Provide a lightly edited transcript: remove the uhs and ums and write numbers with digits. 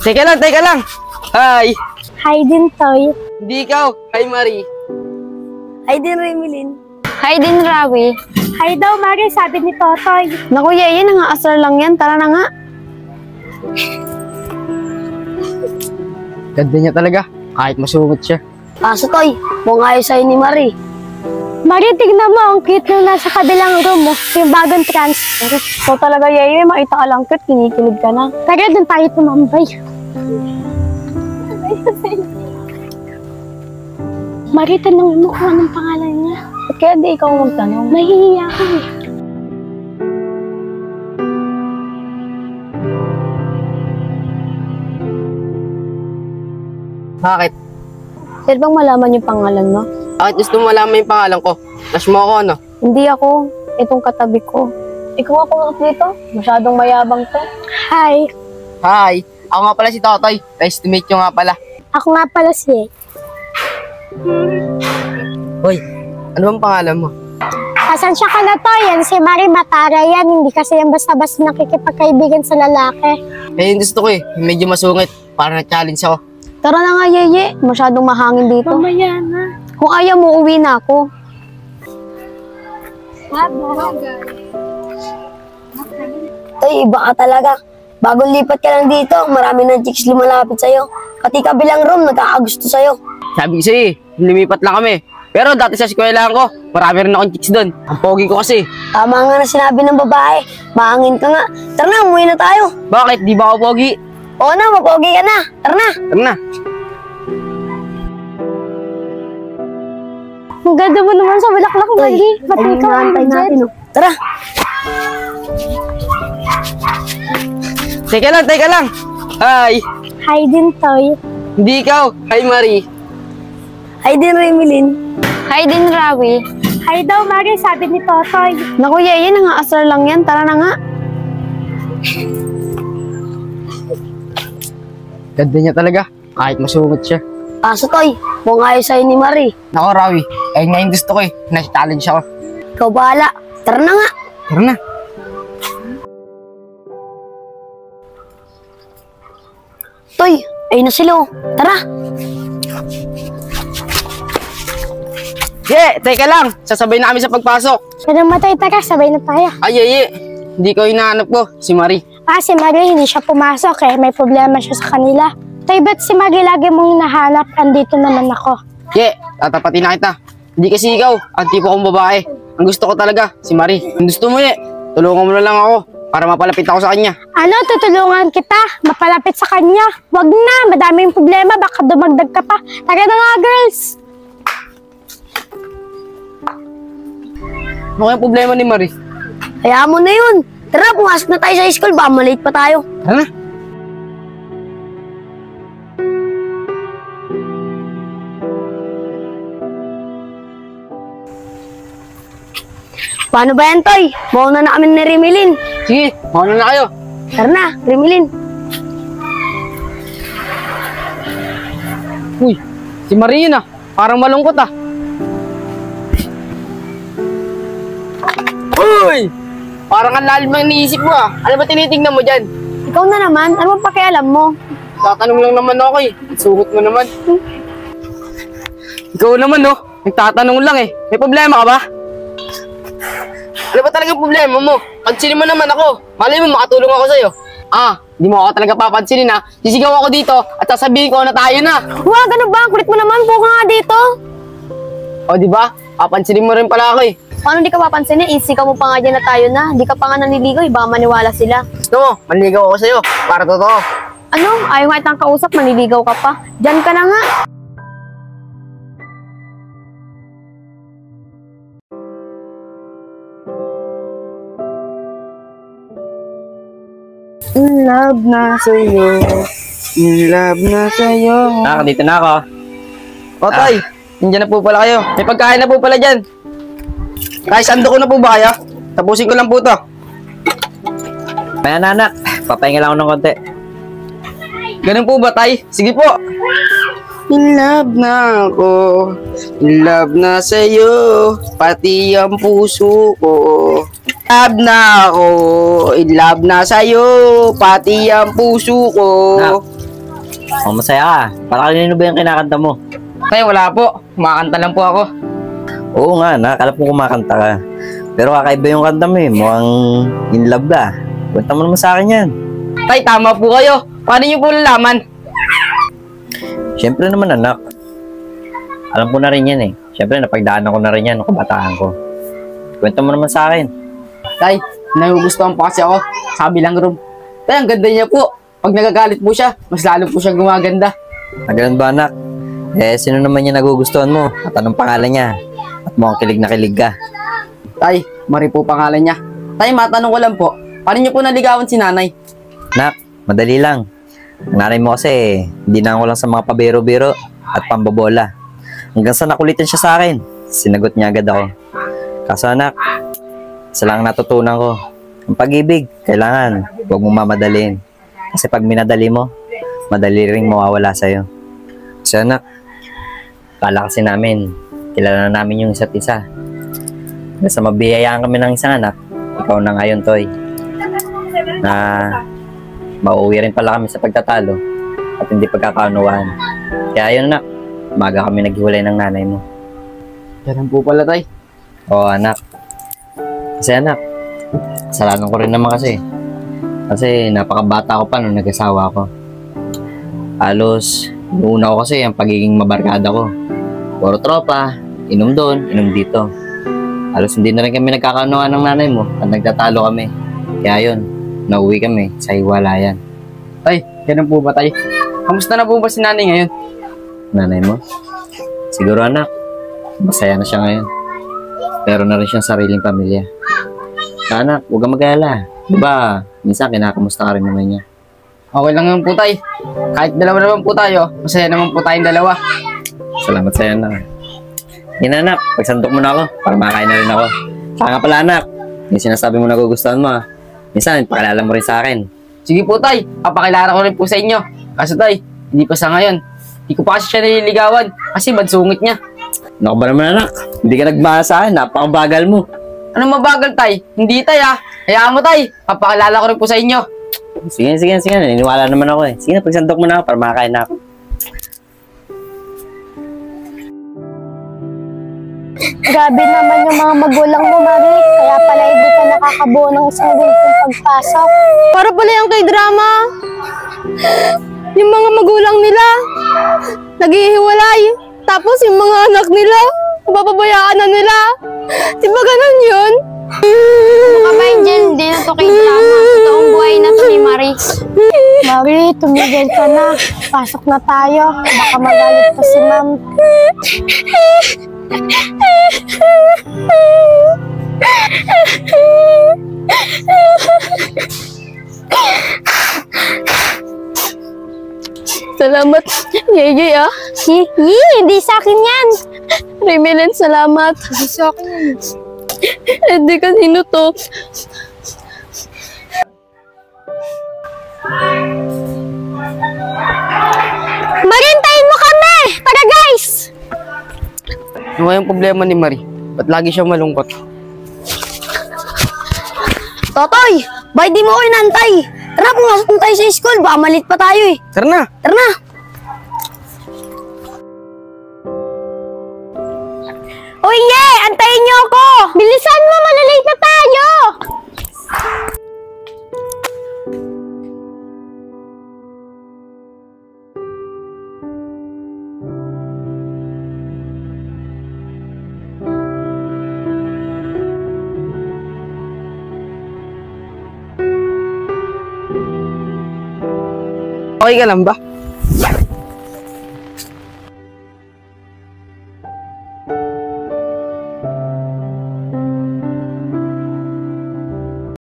Teka lang. Hi. Hi din, Toy. Hindi ikaw. Hi, Marie. Hi din, Remilin. Hi din, Rawi. Hi daw, Mari, sabi ni Totoy. Naku, Yeye, nang-aasar lang yan. Tara na nga. Ganda niya talaga. Kahit masungit siya. Kaso, Toy, mukhang ayos sa'yo ni Mari. Mari, tignan mo, ang cute nung nasa kabilang room mo. Yung bagong transfer. So talaga, Yeye, makita ka lang cute. Kinikilig ka na. Tara, dun tayo tumambay. Mari, tanongin mo kung anong pangalan niya. Ba't kaya di ikaw magtanong? Mahihiya ka eh. Bakit? Pwede bang malaman yung pangalan mo? Bakit gusto mo malaman yung pangalan ko? Nash mo ako, ano? Hindi ako. Itong katabi ko. Ikaw ako dito. Masyadong mayabang to. Hi. Hi. Ako nga pala si Totoy. Nice to meet you nga pala. Ako nga pala si Hoy, ano bang pangalan mo? Pasensya ka na, Toy. Yan si Mari Matara yan. Hindi kasi yan basta-basta nakikipagkaibigan sa lalaki. Eh, yung gusto ko eh. Medyo masungit. Para na-challenge ako. Tara na nga, Yeye. Masyadong mahangin dito. Mamaya na. Kung ayaw mo, uwi na ako. Toy, iba ka talaga. Bagong lipat ka lang dito, marami ng chicks lumalapit sa'yo. Pati kabilang room, nagkakagusto sa'yo. Sabi ko sa'yo eh, lumipat lang kami. Pero dati sa eskwelahan ko, marami rin akong chicks doon. Ang pogi ko kasi. Tama nga na sinabi ng babae. Mahangin ka nga. Tara na, umuwi na tayo. Bakit? Di ba ako pogi? Oo na, mapogi ka na. Tara na. Tara na. Ang ganda mo naman sa bulaklak, Magi. Pati ikaw ang natin. Tara. Teka lang. Hi. Hi din, Toy. Hindi ikaw. Hi, Marie. Hi din, Remilin. Hi din, Rawi. Hi daw, Mari, sabi ni Totoy. Naku, Yeye, nang-aasar lang yan. Tara na nga. Ganda niya talaga. Kahit masungit siya. Kaso, Toy, mukhang ayos sa'yo ni Mari. Nako, Rawi. Eh, nga yung gusto ko eh. Nasa-challenge ako. Ikaw bahala. Tara na nga. Tara na. Toy, ayun na sila. Tara. Teka lang. Sasabay na kami sa pagpasok. Pero matay, tara. Sabay na tayo. Ay, hindi ko hinahanap ko. Si Marie. Si Mari, hindi siya pumasok eh. May problema siya sa kanila. Toy, ba't si Mari lagi mong hinahanap? Andito naman ako. Tatapatin na kita. Hindi kasi ikaw. Ang tipo kong babae. Ang gusto ko talaga, si Marie. Ang gusto mo tulungan mo na lang ako para mapalapit ako sa kanya. Ano, tutulungan kita? Mapalapit sa kanya? Wag na, madami yung problema. Baka dumagdag ka pa. Tara na nga, girls. Ano kayang problema ni Marie? Kaya mo na yun. Tara, pumasok na tayo sa school. Baka malate pa tayo. Tara na. Paano ba yan, Toy? Mauna na kami ni Remilin. Sige, mauna na kayo. Tara na, Remilin. Uy, si Marie yun ah. Parang malungkot ah. Uy! Parang ang lalim ng iniisip mo ah. Ano ba tinitingnan mo dyan? Ikaw na naman. Ano bang pakialam mo? Tatanong lang naman ako eh. Sugot mo naman. Ikaw naman no. Nagtatanong lang eh. May problema ka ba? Ano ba talagang problema mo? Pansinin mo naman ako. Malay mo makatulong ako sa'yo. Di mo ako talaga papansinin ha. Sisigaw ako dito at sasabihin ko na tayo na. Wag, ano ba? Kulit mo naman. Buka nga dito. O di ba? Papansinin mo rin pala ako eh. Paano di ka papansinin? Isikaw mo pa nga dyan na tayo na. Di ka pa nga naniligaw. Baka maniwala sila. Gusto mo, manligaw ako sa'yo. Para totoo. Ano? Ayaw nga itang kausap. Maniligaw ka pa. Diyan ka na nga. In love na sa'yo. In love na sa'yo. Dito na ako. O, Tay. Nandiyan na po pala kayo. May pagkain na po pala dyan. Guys, ando ko na po ba kayo? Tapusin ko lang po to. Ayan, anak. Papahinga lang ako ng konti. Ganun po ba, Tay? Sige po. In love na ako. In love na sa'yo. Pati ang puso ko. Love na ako. In love na sa'yo. Pati ang puso ko. O, masaya ka. Para kanino ba yung kinakanta mo? Tay, wala po. Kumakanta lang po ako. Oo nga, alam ko kumakanta ka. Pero kakaiba yung kanta mo eh. Mukhang in love ka. Kwenta mo naman sa akin yan. Tay, tama po kayo. Paano niyo po lalaman? Siyempre naman anak. Alam ko na rin yan eh. Siyempre napagdaanan ko na rin yan nung kabataan ko. Kwenta mo naman sa akin. Tay, nagugustuhan po kasi ako sa kabilang room. Tay, ang ganda niya po. Pag nagagalit po siya, mas lalo po siya gumaganda. Ganun ba anak? Eh, sino naman yung nagugustuhan mo? At anong pangalan niya? At mukhang kilig na kilig ka. Tay, Mari po pangalan niya. Tay, matanong ko lang po. Paano niyo po naligawan si nanay? Nak, madali lang. Ang nanay mo kasi, hindi na ako lang sa mga pabiro-biro at pambobola. Hanggang sa nakulitan siya sa akin, sinagot niya agad ako. Kaso anak, isa lang natutunan ko. Ang pag-ibig, kailangan huwag mong mamadaliin. Kasi pag minadali mo, madali ring mawawala sa'yo. Kasi anak, kala kasi namin, kilala na namin yung isa't isa. Basta mabiyayaan kami ng isang anak, ikaw na ngayon, Toy. Na mauwi rin pala kami sa pagtatalo at hindi pagkakaunawaan. Kaya yun anak, umaga kami naghiwalay ng nanay mo. Ganun po pala, Tay. Oo anak. Kasi anak, kasalanan ko rin naman kasi. Kasi napakabata ko pa nung nag-asawa ko. Halos, una ko kasi ang pagiging mabarkada ko. Puro tropa, inom doon, inom dito. Halos hindi na rin kami nagkakaunawaan ng nanay mo at nagtatalo kami. Kaya yun, nauwi kami sa hiwalayan. Tay, ganun po ba, Tay? Kamusta na po ba si nanay ngayon? Nanay mo? Siguro anak, masaya na siya ngayon. Pero na rin siyang sariling pamilya. Anak, huwag kang mag-alala. Diba, minsan kinakamusta ka rin naman niya. Okay lang naman po, Tay. Kahit dalawa naman po tayo, masaya naman po tayong dalawa. Salamat sa'yo anak. Yan anak, pagsandok mo na ako para makain na rin ako. Saka nga pala anak, yung sinasabi mo nagugustuhan mo ah. Minsan, pakilala mo rin sa akin. Sige po, Tay. Papakilala ko rin po sa inyo. Kaso, Tay, hindi pa sa ngayon. Hindi ko pa kasi siya nililigawan kasi badsungit niya. Ano ka ba naman anak? Hindi ka nagmahal sa akin, napakabagal mo. Ano mabagal, Tay? Hindi, Tay, ah. Hayaan mo, Tay. Papakilala ko rin po sa inyo. Sige, naniniwala naman ako eh. Sige na, pagsandok mo na ako para makakain na ako. Grabe naman yung mga magulang mo, Mari. Kaya pala hindi ka nakakabuo ng isang ganitong pagpasok. Para pala yung kay drama. Yung mga magulang nila, naghihiwalay. Tapos yung mga anak nila, napapabayaan na nila. Di ba ganun yun? Kabayin dyan, hindi na to kay drama. Totoong buhay na to ni Mari. Mari, tumigil ka na. Pasok na tayo. Baka magalit pa si Ma'am. Salamat, Yeye ah. Hindi sa akin yan. Rimelen, salamat. Hindi kanino to. Marintayin mo kami! Tara guys! Ano kayang problema ni Marie? Ba't lagi siyang malungkot? Totoy, bakit di mo ko inantay? Tara, pumasok na tayo sa school. Baka malit pa tayo eh. Tara na! Tara na. Uy, Ye! Antayin niyo ako! Bilisan mo! Malalate na tayo! Okay ka lang ba?